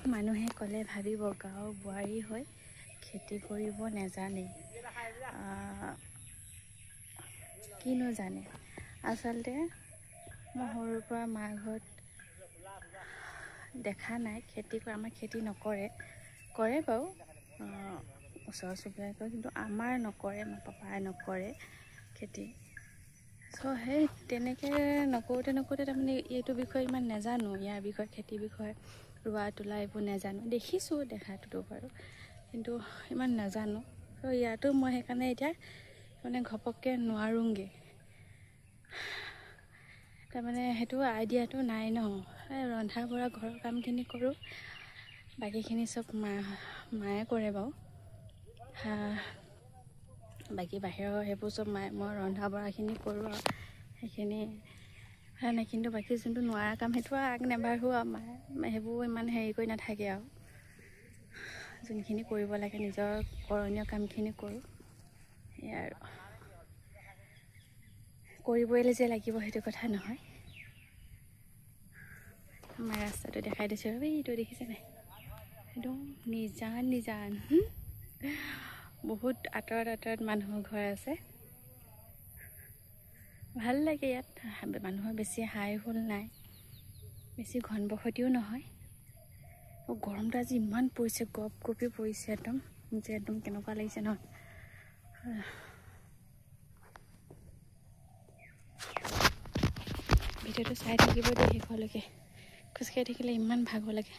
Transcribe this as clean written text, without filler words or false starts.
মানুহে ক'লে ভাবিব গাঁৱৰ বোৱাৰী হৈ খেতি কৰিব নেজানে। কিনো জানে, আচলতে মই সৰুৰ পৰা মাৰ ঘৰত দেখা নাই খেতি কৰা। আমাৰ খেতি নকৰে, কৰে বাৰু ওচৰ চুবুৰীয়া কৰে, কিন্তু আমাৰ নকৰে, আমাৰ পাপাই নকৰে খেতি। চ' সেই তেনেকৈ নকৰোঁতে তাৰমানে এইটো বিষয়ে ইমান নাজানো, ইয়াৰ বিষয়ে খেতিৰ বিষয়ে ৰোৱা তোলা এইবোৰ নাজানো। দেখিছোঁ দেখাটোতো বাৰু, কিন্তু ইমান নাজানো। চ' ইয়াতো মই সেইকাৰণে এতিয়া মানে ঘপককৈ নোৱাৰোঁগৈ, তাৰমানে সেইটো আইডিয়াটো নাই ন। ৰন্ধা বঢ়া ঘৰৰ কামখিনি কৰোঁ, বাকীখিনি চব মায়ে কৰে বাৰু। বাকী বাহিৰৰ সেইবোৰ চব মই ৰন্ধা বঢ়াখিনি কৰোঁ আৰু সেইখিনি নাই। কিন্তু বাকী যোনটো নোৱাৰা কাম সেইটো আগ নেবাঢ়ো আৰু মায়ে সেইবোৰ ইমান হেৰি কৰি নাথাকে আৰু যোনখিনি কৰিব লাগে নিজৰ কৰণীয় কামখিনি কৰোঁ। সেয়াই আৰু কৰিবই যে লাগিব সেইটো কথা নহয়। আমাৰ ৰাস্তাটো দেখাই দিছোঁ, এইটো দেখিছে নাই, একদম নিজান বহুত আঁতৰত মানুহৰ ঘৰ আছে। ভাল লাগে ইয়াত, মানুহৰ বেছি হাই হুল নাই, বেছি ঘনবসতিও নহয়। গৰমটো আজি ইমান পৰিছে, গপগপি পৰিছে একদম কেনেকুৱা লাগিছে নহয়। ভিডিঅ'টো চাই থাকিব দেই শেষলৈকে, খোজকাঢ়ি থাকিলে ইমান ভাগৰ লাগে।